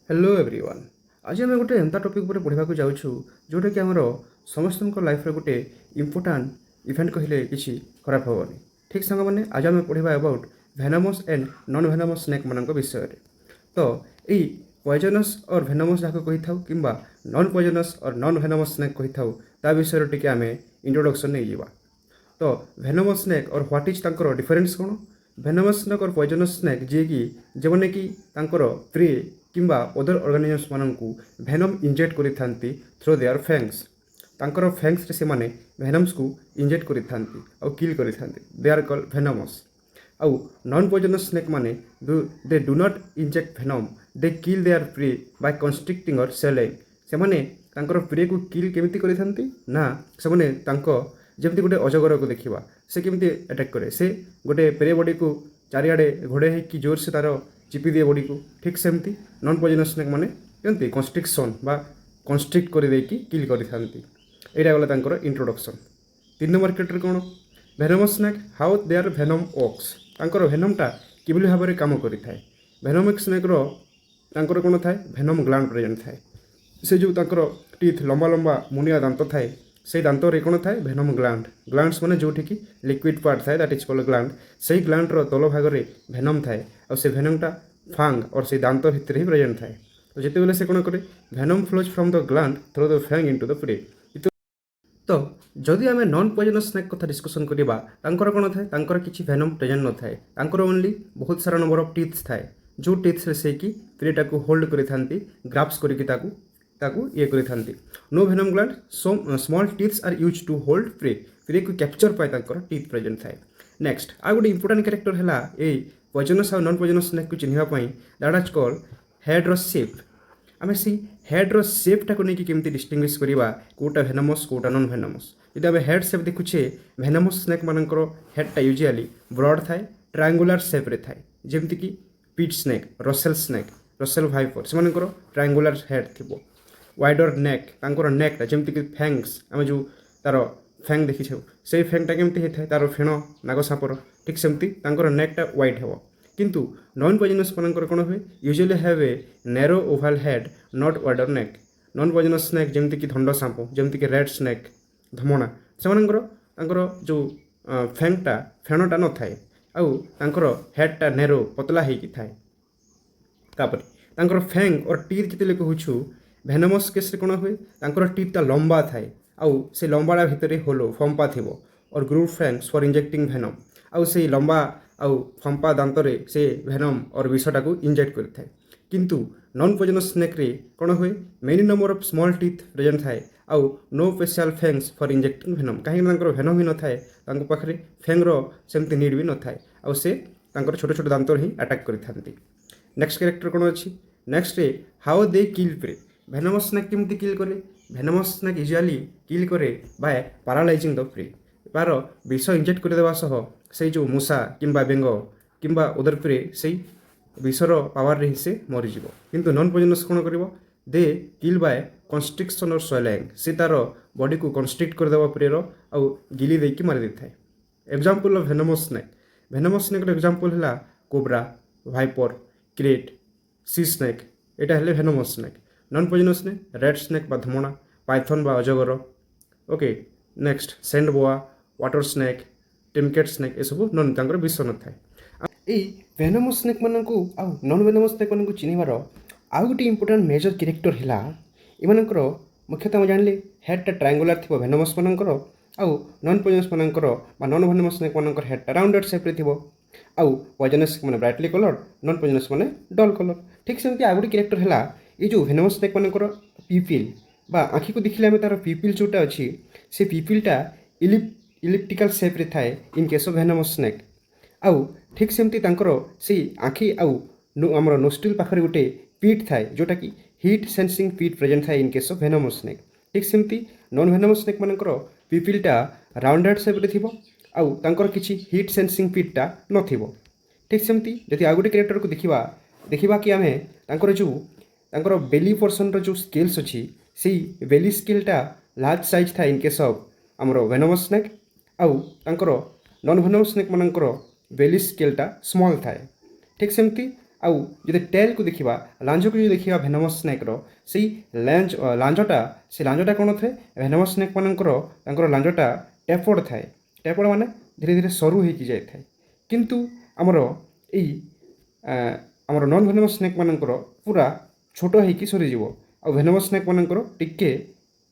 Hello everyone. आज आम गोटे एंता टॉपिक पर पढ़ा जाऊँ जोटा कि आमर समस्त लाइफ गोटे इम्पोर्टाट इवेंट कहले कि खराब हेनी। ठीक सांग मैंने आज आम पढ़ा about भेनमस and non venomous snake मान विषय में। तो यही पॉइजनस और भेनमस जहाँ कही था कि नॉन पॉइजनस और नॉन भेनमस स्नेक कही था ता विषय टी आम इंट्रोडक्शन नहीं जावा। तो भेनमस स्नेक और व्हाट इज तांकर डिफरेन्स कौन। भेनमस स्नेक और पॉइजनस स्नेक जी कि जो मैंने कि प्रे किंबा अदर ऑर्गेनिजम्स मानू भेनम इंजेक्ट करि थ्रू देयर फैंग्स। तांकर फैंग्स रे से माने भेनम्स को इंजेक्ट करि और किल करि दे आर कॉल्ड भेनमस। आउ नॉन पॉइजनस स्नेक माने they do not inject venom, they kill their prey by constricting और सेलिंग। से माने तांकर प्रे को किल केमिति करिथांती ना से माने तांको जमती गोटे अजगर को देखा से केमती अटैक करे। से गोटे प्रे बॉडी को चारिआडे घोड़े होकि जोर से तार चिपी दिए बॉडी को। ठीक सेमती नॉन पॉइजनस स्नेक माने केमती कन्स्ट्रिक्शन बा कन्स्ट्रिक्ट कर देकी किल करिथांती। एटा गला तांकर इंट्रोडक्शन। 3 नंबर कैरेक्टर कौन venomous snake how they are venom works. तांकर भेनमटा किभली भाव में काम करिथाए। भेनमिक स्नेकर तांकर कौन थाए भेनम ग्लैंड प्रेजेंट थाए। से जो तांकर टीथ लंबा लंबा मुनिया दांत थाए से दांत कौन थाए भेनम ग्लैंड। ग्लैंड्स माने जोठी कि लिक्विड पार्ट थाए दैट इज कॉल्ड ग्लैंड। से ग्लैंडर तल भाग में भेनम थाए और से भेनमटा फांग और से दांत भितर ही प्रेजेंट थाए। तो जिते बेले से कौन करे venom flows from the gland through the fang into the prey. तो जदि आम नॉन पॉइजनस स्नेक कथा डिस्कसन करवा तांकर कौन थाए तांकर किछि भेनम प्रेजेंट न थाए। तांकर ओनली बहुत सारा नंबर ऑफ टीथ्स थाए जो टीथ्स से कि प्रेटा को होल्ड करिथांती ग्राफ्स करिकि ताकू ये करिथांती। No venom gland small teeths are use to hold prey को कैप्चर पाए तांकर टीथ प्रेजेंट थाए। नेक्स्ट आ गोटे इंपोर्टाट कैरेक्टर है ये पॉइजनस और नॉन पॉइजनस स्नेक को चिन्हवा that is called head shape. आम से हेड्र सेप्टा को लेकिन केमती डिस्टिंग्विश करवा कोटा भेनमस कोटा नॉन भेनमस। यदि आम हेड सेप देखुचे भेनमस स्नेक मानकर हेडटा यूजुअली ब्रॉड थाए ट्रायंगुलर सेप रे थाए जमती कि पिट स्नेक रसेल भाइपर से ट्रायंगुलर हेड थी। वाइडर नेक तांकर नेकटा जमती कि फैंग्स आम जो तार फैंग देखी से फैंगटा केमती होता है तार फेण नाग सापर ठीक सेमती तांकर नेकटा वाइड हे। किंतु नॉन पॉइजनस मानकर कौन हुए usually have a narrow Oval head not wider neck. Non poisonous snake जमती कि धंड सांप जमती कि रेड स्नेक धमणा से जो फैंगटा फेणटा न थाए आउ तांकर हेडटा नैरो पतला होगी थाए। तापर तांकर फैंग और टीथ जिते कहूँ भेनमस केस कौन हुए तांकर टीथटा लंबा थाए आउ से लंबाड़ा भितर होलो फंपा थी और groove fangs for injecting venom आउ से लंबा आउ फंपा दांतरे से भेनम और विषटा को इंजेक्ट करता है। किंतु नॉन पॉइजनस स्नेक रे कौन हुए many number of small teeth present थाए आउ no special fangs for injecting venom कहीं भेनम ही न थाए पाखे फैंग्र सेमती नीड भी न थाए आउ से छोट छोट दांत ही अटैक करते। नेक्स्ट कैरेक्टर कौन अच्छी नेक्स्ट रे how they kill prey. Venomous snake केमती किल करे भेनमस स्नेक यूजुअली किल करे बाय पैरालाइजिंग द प्रे। तार विष इंजेक्ट करदेवा सह से जो मूषा किंबा बेंग किंबा अदर प्रे से विषर पावर रे से मरीज। किंतु नॉन पॉइजनस कौन कर दे किल बाय कन्स्ट्रिक्शन और सोइलिंग से तार बॉडी को कन्स्ट्रिक्ट करदेवा प्रेर आउ गिली देकी मारी दे। Example of venomous snake example है cobra viper krait sea snake एटा है venomous snake. Non poisonous snake red snake बा धमणा पाइथन बा अजगर। Okay next sand boa water snake टिमकेट स्नेक ये सब नॉन तांकर विष न थाए। यही भेनमस स्नेक मानक नॉन भेनमस स्नेक मानक चिन्हबार आउ गोटे इंपोर्टाट मेजर कैरेक्टर है इमानकर मुख्यतः जानले हेडटा ट्रायंगुलर थी भेनमस मानकर आउ नॉन पॉइजनस मानकर नॉन भेनमस स्नेक मानकर हेडटा राउंडेड शेप रे थी आउ पॉइजनस माने ब्राइटली कलर नॉन पॉइजनस माने डल कलर। ठीक सेमती आउ गोटे कैरेक्टर है ये जो भेनमस स्नेक मानकर पिपिल बा आँखि को देखिले आम तार पिपिल जोटा अच्छी से पिपिलटा इलिप्टिकल शेप रे थाए इन केस ऑफ भेनमस स्नेक। आउ ठीक सेमती तांकर से आँखि आउ आमर नोस्ट्रिल पाखरे गोटे पीट थाए जोटा कि हीट सेंसिंग पीट प्रेजेंट थाए इन केस ऑफ भेनमस स्नेक। ठीक सेमती नॉन भेनमस स्नेक मानकर पिपिलटा राउंडेड शेप रे थिबो आउ तांकर किछि हीट सेंसिंग पीटटा नथिबो। ठीक सेमती जदि आउ गोटे कैरेक्टर को देखिबा कि आमे तांकर बेली पोर्शन रो जो स्केल्स अच्छी से बेली स्केलटा लार्ज साइज था इन केस ऑफ आमर भेनमस स्नेक आउ तांकर नॉन भेनमस स्नेक मानकर बेली स्केलटा स्मॉल थाए। ठीक सेमती आउ जदि टेल को देखा लांज को जो देखा भेनमस स्नेक्र से लांजटा से लांजटा कौन थाए भेनमस स्नेक मानकर लांजटा टैपर्ड थाए टैपर्ड माने धीरे धीरे सरू होगी जाए किंतु आमर यही आमर नन भेनमस स्नेक मानकर पूरा छोट होगी सरीज आ भेनमस स्नेक मानकर टिके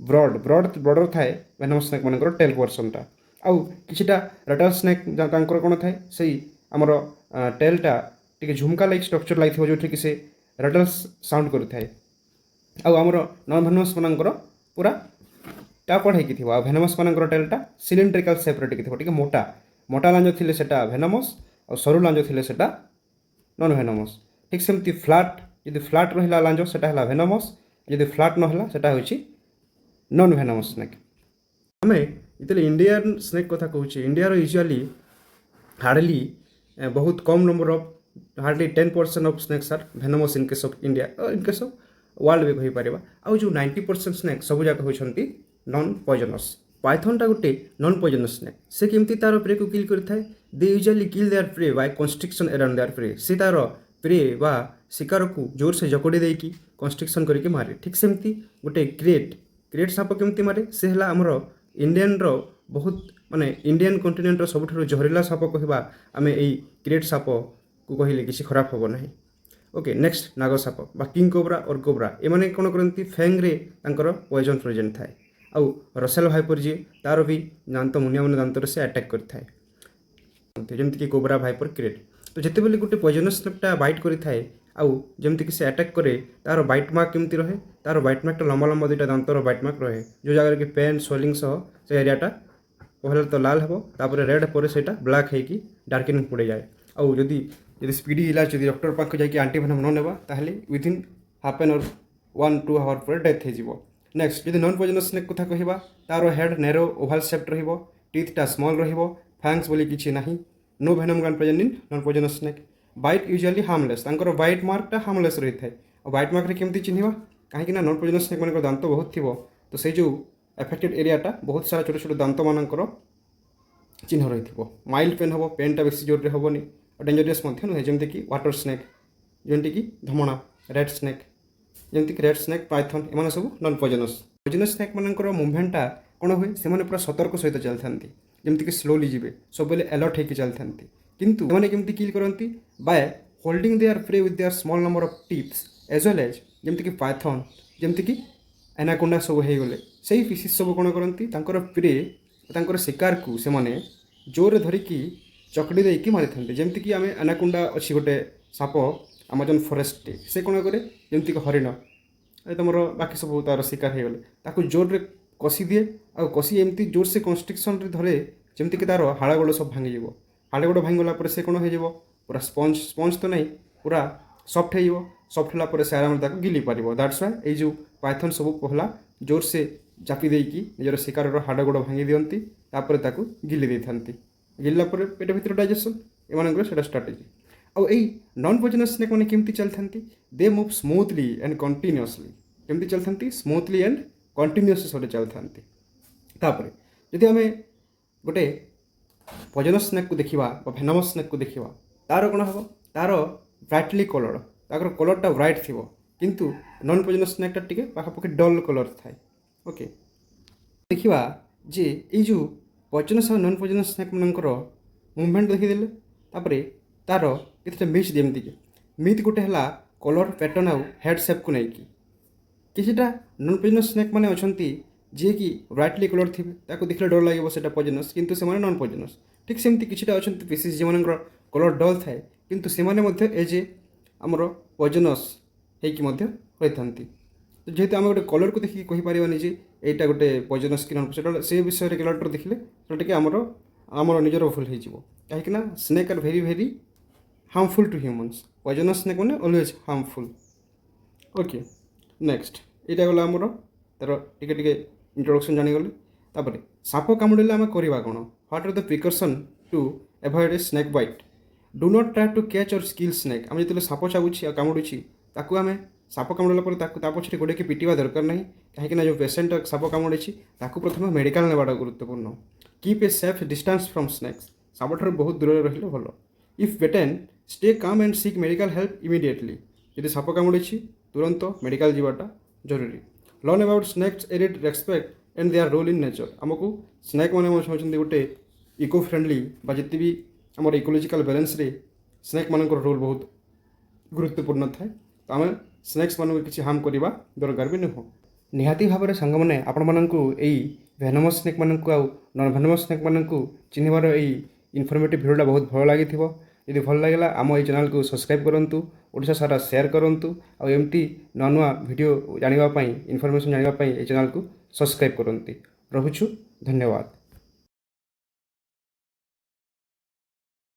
ब्रड थाए भेनमस स्नेक मानकर टेल वर्सनटा आउ किछिटा रटल स्नेक तांकर कौन थाए से आमर टेलटा टिके झुमका लाइक स्ट्रक्चर लाइथिबो जो कि से रटल्स साउंड करिथाए आउ आमर नन भेनमस मानकर पूरा टापड़ होगी थी भेनमस मानकर टेलटा सिलिंड्रिकल सेप्रे टिके टिके मोटा मोटा लांज थिले सेटा भेनमस और सरू लांज थिले सेटा नन भेनमस ठीक सेमती फ्लाट यदि फ्लाट रहिला लांज सेटा हला भेनमस यदि फ्लाट नहला सेटा होछि नन भेनमस स्नेक आमे इतले इंडियन स्नेक कथा कहूछि इंडिया रो यूजुअली हार्डली बहुत कम number of hardly 10% of snakes are venomous in case of India in case of world भी कहि परिबा आउ जो 90% स्नेक सब जाक होछंती नॉन पॉइजनस पाइथन टा गोटे नॉन पॉइजनस स्नेक से केमती तार प्रे को किल करथाय they usually kill their prey by constriction around their prey से तार प्रे बा शिकार को जोर से जकड़ी देकी कंस्ट्रिक्शन करके मारे ठीक सेमती गोटे क्रेट साप केमती मारे से हला हमर इंडियन रो बहुत माने इंडियन कंटिनेंट रो सबठरो जहरीला साप कहबा आमे एई क्रेट साप को कहिले किसी खराब होबो नाही ओके नेक्स्ट नाग साप बा किंग कोब्रा और कोब्रा ए माने कोन करंती फैंग रे तांकर पॉइजन प्रेजेंट थाए आउ रसेल भाइपर जी तार भी दांत मुनिया मुनिया दांतर से अटैक करथाए जेमति कि कोब्रा भाइपर क्रेट तो जिते बेले गोटे पॉइजनस स्नेकटा बाइट करिथाए आउ जेमति कि से अटैक करे तार बाइट मार्क केमती रहे तार बाइट मार्कटा लंबा लंबा दुईटा दांतर बाइट मार्क रहे जो जगह कि पेन स्वेलिंग सह से एरियाटा पहले तो लाल हेबो तापर रेड पर सेटा ब्लैक हेकी डार्केनिंग पड़े जाए आउ जदि स्पीडी इलाज जदि डॉक्टर पाख जाकि एंटीवेनम न नेबा ताहले विदिन हाफ एन और 1-2 आवर पर डेथ हेजिवो नेक्स्ट जदि नॉन पॉइजनस स्नेक कथा कहिबा तार हेड नैरो ओवल शेप्ड रहिबो टीथटा स्मॉल रहिबो फैंग्स बोली किछि नाही no venom gland present in non poisonous snake bite usually harmless तांकर बाइट मार्कटा हार्मलेस रही थाए और बाइट मार्क रे केमती चिन्हिबा काहे कि ना नॉन पॉइजनस स्नेक मानकर दांत बहुत थिबो तो से जो अफेक्टेड एरियाटा बहुत सारा छोट छोट दांत मानकर चिन्ह रही थिबो माइल्ड पेन हबो पेनटा बेसी जोर रे हबोनी और डेंजरियस मध्य नुहे जेमति कि वाटर स्नेक जेमति कि धमणा रेड स्नेक जेमति कि रेड स्नेक पाइथन एमाने सब नॉन पॉइजनस स्नेक मानकर मूवमेंटटा कोन होय से माने पूरा सतर्क सहित चलथांती जेमति कि स्लोली जिवे सब बेले अलर्ट हेकी चलथांती किंतु एमाने केमति किल करंती by holding their prey with their small number of teeths as well as जेमति कि पाइथन जेमति कि एनाकोंडा सब हे गले सेही फिशिस सब कोन करंती तांकर प्रे तांकर शिकार को से माने जोर धरिकी चकड़ी देकी मारि थांते जेमति कि आमे एनाकोंडा अछि गोटे साप अमेजन फॉरेस्ट से कोन करे जेमति कि हरिण ए तमरो बाकी सब तार शिकार हे गले ताको जोर रे कसी दिए आ कसी एमती जोर से कंस्ट्रक्शन रे धरे जेमति कि तार हाड़ा गोड़ सब भांगी जीवो हाड़ा गोड़ भांगी गला पर से कोन हो जीवो पूरा स्पंज तो नहीं पूरा सॉफ्ट हो सॉफ्ट होला पर से आराम ताको गिली पारिबो दैट्स व्हाई ए जो पाइथन सब पहला जोर से चापी देकी निजर शिकार रो हाड़ा गोड़ भांगी दियंती तापर ताको गिली देथांती गिल्ला पर पेट भीतर डाइजेशन एमानकर सेटा स्ट्रेटजी और यही नॉन पॉइजनस स्नेक मैंने केमती चलती they move smoothly and continuously केमती चलती स्मूथली एंड कंटिन्यूअसली सब चलती तापर यदि आम गोटे पॉइजनस स्नेक को देखा भेनमस स्नेक को देखा तार कौन हम तार ब्राइटली कलर तार कलरटा ब्राइट थी किंतु नॉन पॉइजनस स्नेकटा टिके पाखापाखि डल कलर थाए ओके देखा जे ये जो पॉइजनस और नॉन पॉइजनस स्नेक मानकर मूवमेंट देखीदे तापर तार कितना मिथ जमती कि मिथ गोटे है कलर पैटर्न आउ हेड सेप को लेकिन किसीटा नॉन पॉइजनस स्नेक मैंने अच्छा जी कि ब्राइटली कलर थे ताको देखले डर लगे से पॉइजनस किंतु से नॉन पॉइजनस ठीक सेमती किछिटा अच्छा पीसीस जो कलर डल थाए किंतु से एज ए आमर पॉइजनस होती तो जेहेतु आम गोटे कलर को देखिए कहीपर जे यहाँ गोटे पॉइजनस कि नॉन से विषय कलर देखले टे आमर निजर भूल हो कहीं snake are very very harmful to humans poisonous snake मैंने ऑलवेज हार्मफुल ओके नेक्स्ट यहाँ गला आमर तार टिके इंट्रोडक्शन जानीगले तापर साप कामुड़े आम करवा कौन what are the precaution to avoid a snake bite do not try to catch or kill snake आम जो साप चाबुची कामुड़ी ताकू आम साप कामुड़ा पर पछे गोटे कि पिटिवा दरकार ना कहीं जो पेसेंट साप कामुड़ी ताकू प्रथम मेडिकल नेबाटा गुरुत्वपूर्ण keep a safe distance from snakes साप ठार बहुत दूर रही भल if bitten stay calm and seek medical help immediately. ଯଦି ସାପ କାମୁଡ଼ିଛି ତୁରନ୍ତ ମେଡ଼ିକାଲ ଯିବାଟା ଜରୁରୀ। ଲର୍ନ ଆବାଉଟ୍ ସ୍ନେକ୍ସ ଏରିଡ୍ respect and their role in nature. ଆମକୁ ସ୍ନେକ୍ ମାନେ ହେଉଛନ୍ତି ଗୋଟେ ଇକୋ ଫ୍ରେଣ୍ଡଲି ବା ଯେତେ ବି ଆମର ଇକୋଲୋଜିକାଲ ବାଲାନ୍ସରେ ସ୍ନେକ୍ ମାନଙ୍କର ରୋଲ୍ ବହୁତ ଗୁରୁତ୍ୱପୂର୍ଣ୍ଣ ଥାଏ। ତ ଆମେ ସ୍ନେକ୍ସ ମାନଙ୍କୁ କିଛି ହାର୍ମ କରିବା ଦରକାର ବି ନୁହଁ। ନିହାତି ଭାବରେ ସାଙ୍ଗମାନେ ଆପଣମାନଙ୍କୁ ଏଇ ଭେନମସ୍ ସ୍ନେକ୍ ମାନଙ୍କୁ ଆଉ ନନ୍ ଭେନମସ୍ ସ୍ନେକ୍ ମାନଙ୍କୁ ଚିହ୍ନିବାର ଏଇ ଇନଫର୍ମେଟିଭ୍ ଭିଡ଼ିଓଟା ବହୁତ ଭଲ ଲାଗିଥିବ। ଯଦି ଭଲ ଲାଗିଲା ଆମ ଏଇ ଚ୍ୟାନେଲକୁ ସବସ୍କ୍ରାଇବ୍ କରନ୍ତୁ, ଓଡ଼ିଶା ସାରା ସେୟାର କରନ୍ତୁ, ଆଉ ଏମିତି ନୂଆ ନୂଆ ଭିଡ଼ିଓ ଜାଣିବା ପାଇଁ ଇନଫର୍ମେସନ୍ ଜାଣିବା ପାଇଁ ଏଇ ଚ୍ୟାନେଲକୁ ସବସ୍କ୍ରାଇବ୍ କରନ୍ତୁ। ରହୁଛୁ, ଧନ୍ୟବାଦ।